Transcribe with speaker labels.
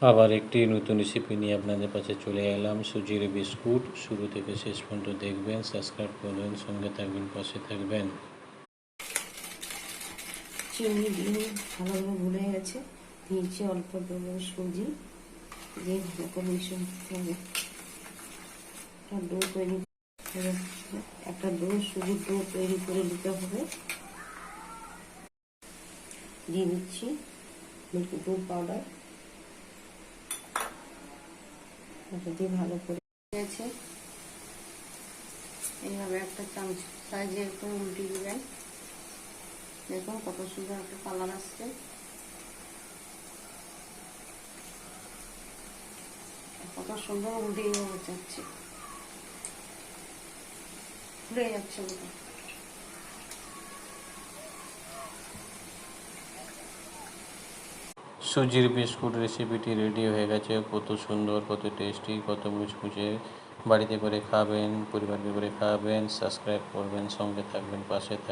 Speaker 1: আবার একটি নতুন রেসিপি নিয়ে আপনাদের পাশে চলে এলাম। সুজির বিস্কুট। শুরু থেকে শেষ পর্যন্ত দেখবেন, সাবস্ক্রাইব করবেন, সঙ্গে থাকবেন, পাশে থাকবেন।
Speaker 2: চিনি দিয়ে ভালোভাবে গুলে গেছে, দিয়েছি অল্প পরিমাণে সুজি দিয়ে ভালো করে মিশাতে হবে। একটা ডো সুজির ডো তৈরি করে নিতে হবে। দিয়ে দিচ্ছি দুধ পাউডার, এটা দিয়ে ভালো করে গেছে। এইভাবে একটা চামচ সাইজে একটু উল্টিয়ে দিবেন। দেখুন কত সুন্দর একটা কালার আসছে। কত সুন্দর উল্টিয়ে যাচ্ছে, ফুলে যাচ্ছে ওটা।
Speaker 1: সুজির বিস্কুট রেসিপিটি রেডি হয়ে গেছে। কত সুন্দর, কত টেস্টি, কত মুচমুচে। বাড়িতে করে খাবেন, পরিবারকে করে খাবেন, সাবস্ক্রাইব করবেন, সঙ্গে থাকবেন, পাশে থাকবেন।